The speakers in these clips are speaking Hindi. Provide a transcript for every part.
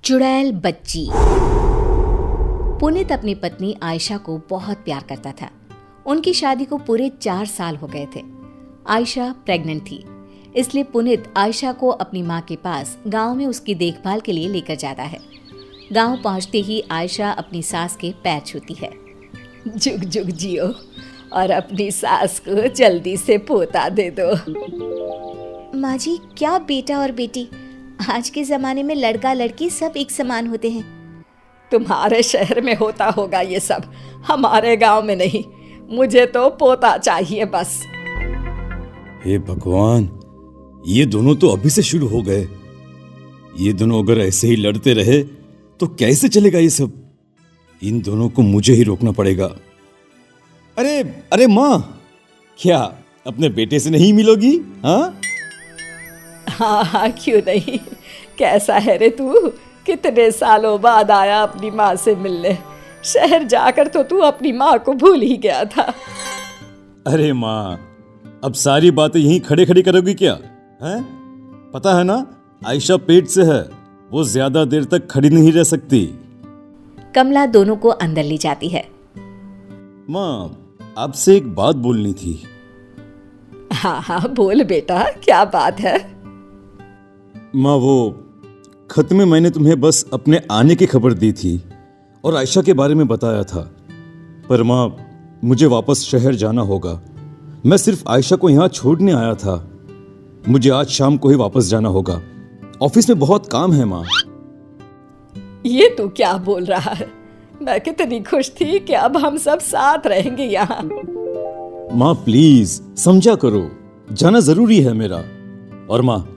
चुड़ैल बच्ची। पुनीत अपनी पत्नी आयशा को बहुत प्यार करता था। उनकी शादी को पूरे 4 साल हो गए थे। आयशा प्रेग्नेंट थी, इसलिए पुनीत आयशा को अपनी माँ के पास गांव में उसकी देखभाल के लिए लेकर जाता है। गांव पहुंचते ही आयशा अपनी सास के पैर छूती है। जुग जुग जियो और अपनी सास को जल्दी से पोता दे दो। माँ जी, क्या बेटा और बेटी, आज के जमाने में लड़का लड़की सब एक समान होते हैं। तुम्हारे शहर में होता होगा ये सब, हमारे गांव में नहीं। मुझे तो पोता चाहिए बस। हे भगवान, ये दोनों तो अभी से शुरू हो गए। ये दोनों अगर ऐसे ही लड़ते रहे तो कैसे चलेगा ये सब। इन दोनों को मुझे ही रोकना पड़ेगा। अरे अरे माँ, क्या अपने बेटे से नहीं मिलोगी? हाँ हाँ, क्यों नहीं। कैसा है रे तू? कितने सालों बाद आया अपनी माँ से मिलने। शहर जाकर तो तू अपनी माँ को भूल ही गया था। अरे माँ, अब सारी बातें यहीं खड़े खड़ी करोगी क्या? हैं? पता है ना, आयशा पेट से है, वो ज्यादा देर तक खड़ी नहीं रह सकती। कमला दोनों को अंदर ले जाती है। माँ, आपसे एक बात बोलनी थी। हाँ हाँ, बोल बेटा, क्या बात है? माँ, वो खत में मैंने तुम्हें बस अपने आने की खबर दी थी और आयशा के बारे में बताया था। पर माँ, मुझे वापस शहर जाना होगा। मैं सिर्फ आयशा को यहाँ छोड़ने आया था। मुझे आज शाम को ही वापस जाना होगा। ऑफिस में बहुत काम है माँ। ये तू क्या बोल रहा है? मैं कितनी खुश थी कि अब हम सब साथ रहेंगे यहाँ। माँ प्लीज समझा करो, जाना जरूरी है मेरा। और माँ,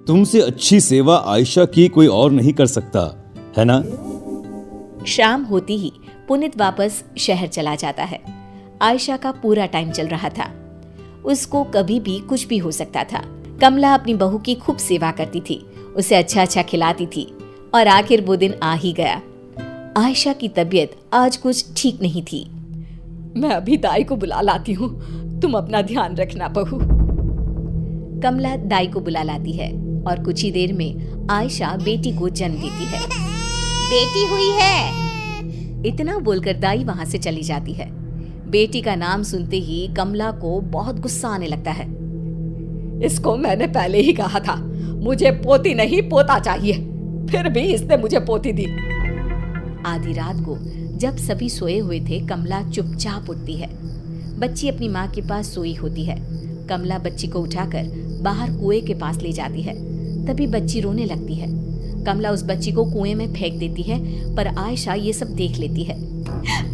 तुमसे अच्छी सेवा आयशा की कोई और नहीं कर सकता, है ना? शाम होती ही पुनीत वापस शहर चला जाता है। आयशा का पूरा टाइम चल रहा था। उसको कभी भी कुछ भी हो सकता था। कमला अपनी बहू की खूब सेवा करती थी, उसे अच्छा अच्छा खिलाती थी और आखिर वो दिन आ ही गया। आयशा की तबीयत आज कुछ ठीक नहीं थी। मैं अभी दाई को बुला लाती हूँ, तुम अपना ध्यान रखना बहू। कमला दाई को बुला लाती है और कुछ ही देर में आयशा बेटी को जन्म देती है। बेटी हुई है, इतना बोलकर दाई वहां से चली जाती है। बेटी का नाम सुनते ही कमला को बहुत गुस्सा आने लगता है। इसको मैंने पहले ही कहा था, मुझे पोती नहीं पोता चाहिए, फिर भी इसने मुझे पोती दी। आधी रात को जब सभी सोए हुए थे, कमला चुपचाप उठती है। बच्ची अपनी माँ के पास सोई होती है। कमला बच्ची को उठाकर बाहर कुएं के पास ले जाती है। तभी बच्ची रोने लगती है। कमला उस बच्ची को कुएं में फेंक देती है, पर आयशा ये सब देख लेती है।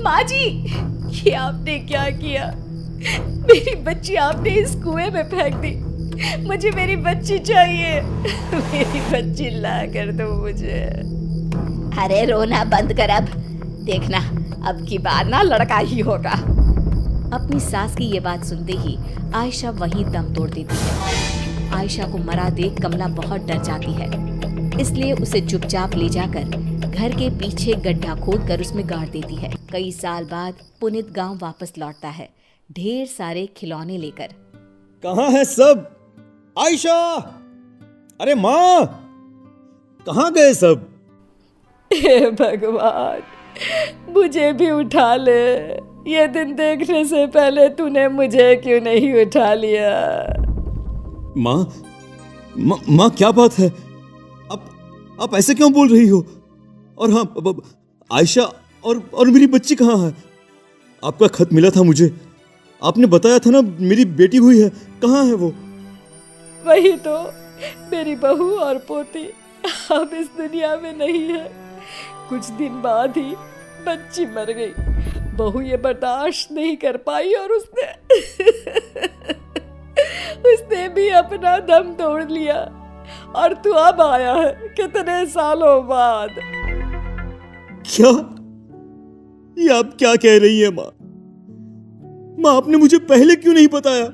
माँ जी, ये आपने क्या किया? मेरी बच्ची आपने इस कुएं में फेंक दी। मुझे मेरी बच्ची चाहिए। मेरी बच्ची ला कर दो मुझे। अरे रोना बंद कर, अब देखना, अब की बार ना लड़का ही होगा। अपनी सास की ये बात सुनते ही आयशा वहीं दम तोड़ देती है। आयशा को मरा देख कमला बहुत डर जाती है, इसलिए उसे चुपचाप ले जाकर घर के पीछे गड्ढा खोदकर उसमें गाड़ देती है। कई साल बाद पुनीत गांव वापस लौटता है, ढेर सारे खिलौने लेकर। कहाँ है सब? आयशा! अरे माँ, कहाँ गए सब? हे भगवान, मुझे भी उठा ले। ये दिन देखने से पहले तूने मुझे क्यों नहीं उठा लिया? माँ, क्या बात है? आप ऐसे क्यों बोल रही हो? और हाँ, आयशा और मेरी बच्ची कहाँ है? आपका खत मिला था मुझे, आपने बताया था ना मेरी बेटी हुई है। कहाँ है वो? वही तो, मेरी बहू और पोती अब इस दुनिया में नहीं है। कुछ दिन बाद ही बच्ची मर गई। बहू ये बर्दाश्त नहीं कर पाई और उसने भी अपना दम तोड़ लिया। और तू अब आया है कितने सालों बाद। क्या? ये आप क्या कह रही है माँ? माँ, आपने मुझे पहले क्यों नहीं बताया?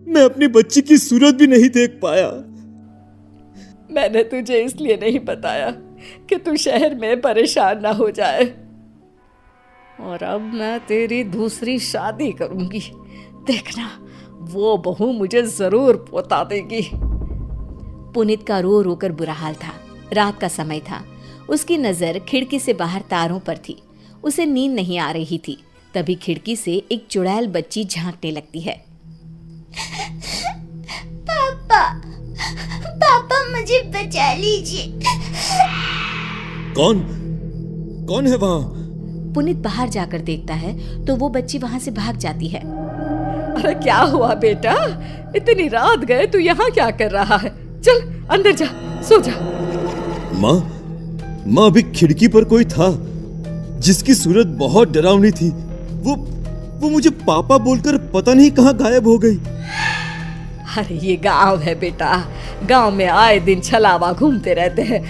मैं अपनी बच्ची की सूरत भी नहीं देख पाया। मैंने तुझे इसलिए नहीं बताया कि तू शहर में परेशान ना हो जाए। और अब मैं तेरी दूसरी शादी करूंगी, देखना, वो बहू मुझे जरूर पोता देगी। पुनीत का रो रो कर बुरा हाल था। रात का समय था। उसकी नजर खिड़की से बाहर तारों पर थी। उसे नींद नहीं आ रही थी। तभी खिड़की से एक चुड़ैल बच्ची झांकने लगती है। पापा, पापा मुझे बचा लीजिए। कौन है वहाँ? पुनीत बाहर जाकर देखता है तो वो बच्ची वहां से भाग जाती है। अरे क्या हुआ बेटा, इतनी रात गए तू यहाँ क्या कर रहा है? चल अंदर जा, सो जा। माँ अभी खिड़की पर कोई था जिसकी सूरत बहुत डरावनी थी। वो मुझे पापा बोलकर पता नहीं कहाँ गायब हो गई। अरे ये गांव है बेटा, गांव में आए दिन छलावा घूमते रहते हैं,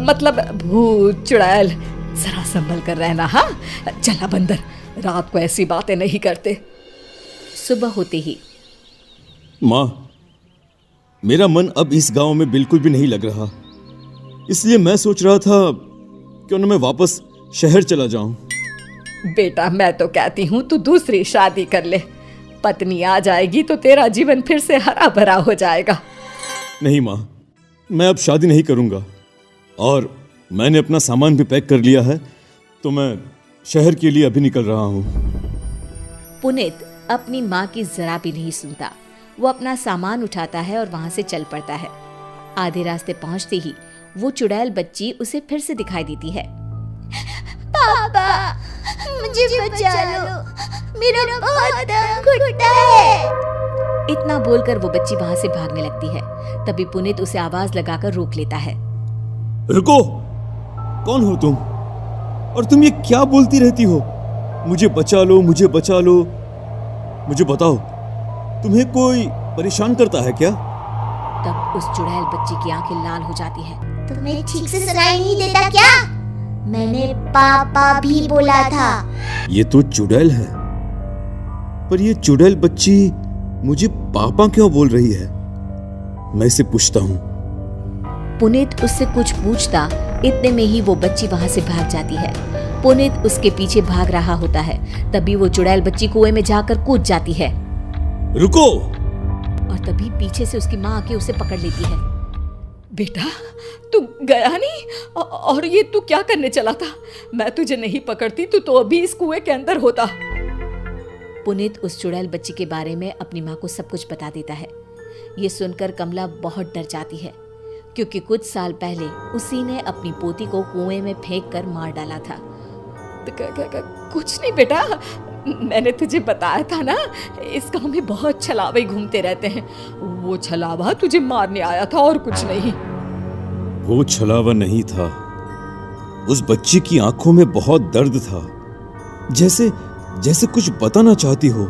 मतलब भूत चुड़ैल। जरा संभल कर रहना। हाँ चला बंदर, रात को ऐसी बातें नहीं करते। सुबह होते ही माँ, मेरा मन अब इस गांव में बिल्कुल भी नहीं लग रहा, इसलिए मैं सोच रहा था क्यों न मैं वापस शहर चला जाऊं। बेटा मैं तो कहती हूँ तू दूसरी शादी कर ले, पत्नी आ जाएगी तो तेरा जीवन फिर से हरा भरा हो जाएगा। नहीं माँ, मैं अब शादी नहीं करूंगा और मैंने अपना सामान भी पैक कर लिया है, तो मैं शहर के लिए अभी निकल रहा हूँ। पुनीत अपनी माँ की जरा भी नहीं सुनता। वो अपना सामान उठाता है और वहां से चल पड़ता है। आधे रास्ते पहुंचते ही वो चुड़ैल बच्ची उसे फिर से दिखाई देती है। पापा मुझे बचा लो, मेरा बहुत दम घुटता है। इतना बोलकर वो बच्ची वहां से भागने लगती है। तभी पुनीत उसे आवाज लगाकर रोक लेता है। रुको, कौन हो तुम और तुम ये क्या बोलती रहती हो? मुझे बचा लो, मुझे बचा लो। मुझे बताओ, तुम्हें कोई परेशान करता है क्या? तब उस चुड़ैल बच्ची की आंखें लाल हो जाती है। तुम्हें ठीक से सुनाई नहीं देता क्या? मैंने पापा भी बोला था। ये तो चुड़ैल है, पर ये चुड़ैल बच्ची मुझे पापा क्यों बोल रही है? मैं इसे पूछता हूँ। पुनीत उससे कुछ पूछता, इतने में ही वो बच्ची वहां से भाग जाती है। पुनीत उसके पीछे भाग रहा होता है। तभी वो चुड़ैल बच्ची कुएं में जाकर कूद जाती है। रुको! और तभी पीछे से उसकी माँ आके उसे पकड़ लेती है। बेटा तू गया नहीं, और ये तू क्या करने चला था? मैं तुझे नहीं पकड़ती तो अभी इस कुएं के अंदर होता। पुनीत उस चुड़ैल बच्ची के बारे में अपनी माँ को सब कुछ बता देता है। ये सुनकर कमला बहुत डर जाती है, क्योंकि कुछ साल पहले उसी ने अपनी पोती को कुएं में फेंक कर मार डाला था। कुछ नहीं बेटा, मैंने तुझे बताया था ना, इस गांव में बहुत छलावे घूमते रहते हैं। वो छलावा तुझे मारने आया था और कुछ नहीं। वो छलावा नहीं था, उस बच्ची की आंखों में बहुत दर्द था, जैसे कुछ बताना चाहती हो।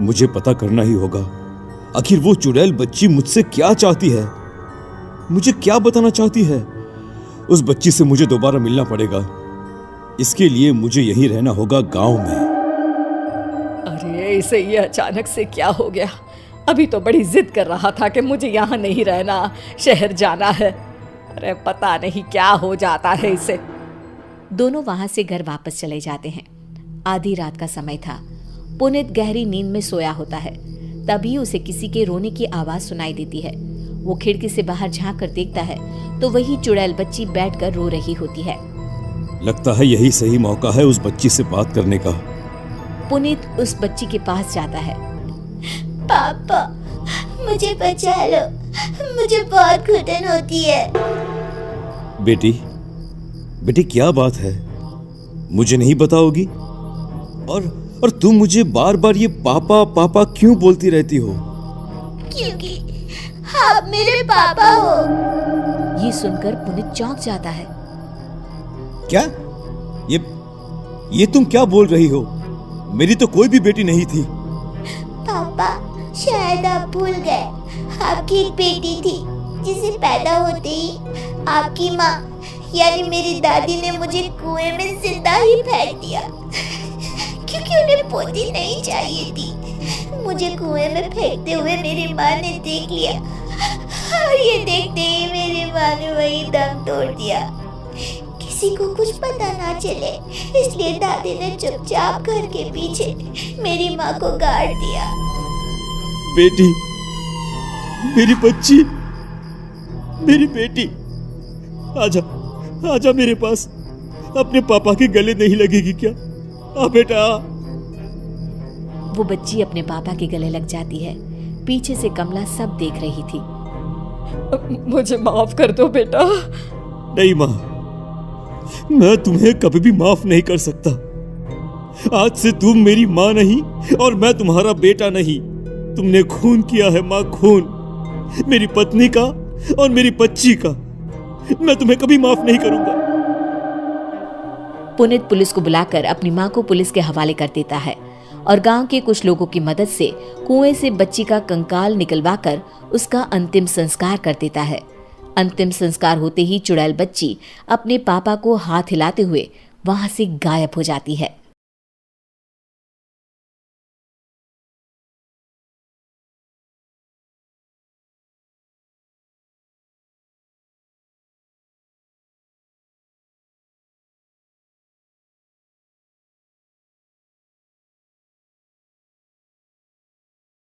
मुझे पता करना ही होगा, आखिर वो चुड़ैल बच्ची मुझसे क्या चाहती है, मुझे क्या बताना चाहती है। उस बच्ची से मुझे दोबारा मिलना पड़ेगा। इसके लिए मुझे यहीं रहना होगा गांव में। अरे इसे ये अचानक से क्या हो गया? अभी तो बड़ी जिद कर रहा था कि मुझे यहाँ नहीं रहना, शहर जाना है। अरे पता नहीं क्या हो जाता है इसे। दोनों वहां से घर वापस चले जाते हैं। आधी रात का समय था। पुनीत गहरी नींद में सोया होता है। तभी उसे किसी के रोने की आवाज सुनाई देती है। वो खिड़की से बाहर झांक कर देखता है तो वही चुड़ैल बच्ची बैठकर रो रही होती है। लगता है यही सही मौका है उस बच्ची से बात करने का। पुनीत उस बच्ची के पास जाता है। पापा मुझे बचा लो, मुझे बहुत घुटन होती है। बेटी क्या बात है, मुझे नहीं बताओगी? और तुम मुझे बार बार ये पापा पापा क्यों बोलती रहती हो? क्योंकि आप मेरे पापा हो। ये सुनकर पुनीत चौंक जाता है। क्या? ये तुम क्या बोल रही हो? मेरी तो कोई भी बेटी नहीं थी। पापा शायद आप भूल गए, आपकी एक बेटी थी जिसे पैदा होते ही आपकी माँ यानी मेरी दादी ने मुझे कुएं में जिंदा ही फेंक दिया, क्योंकि उन्हें पोती नहीं चाहिए थी। मुझे कुएं में फेंकते हुए मेरी माँ ने देख लिया और ये देखते ही मेरी माँ ने वही दम तोड़ दिया। किसी को कुछ पता ना चले इसलिए दादी ने चुपचाप घर के पीछे मेरी माँ को गाड़ दिया। बेटी, मेरी बच्ची, मेरी बेटी, आजा, आजा मेरे पास। अपने पापा के गले नहीं लगेगी क्या? आ बेटा आ। वो बच्ची अपने पापा के गले लग जाती है। पीछे से कमला सब देख रही थी। मुझे माफ कर दो बेटा। नहीं माँ, मैं तुम्हें कभी भी माफ नहीं कर सकता। आज से तुम मेरी माँ नहीं और मैं तुम्हारा बेटा नहीं। तुमने खून किया है माँ, खून, मेरी पत्नी का और मेरी बच्ची का। मैं तुम्हें कभी माफ नहीं करूंगा। पुनीत पुलिस को बुलाकर अपनी मां को पुलिस के हवाले कर देता है और गांव के कुछ लोगों की मदद से कुएं से बच्ची का कंकाल निकलवाकर उसका अंतिम संस्कार कर देता है। अंतिम संस्कार होते ही चुड़ैल बच्ची अपने पापा को हाथ हिलाते हुए वहां से गायब हो जाती है।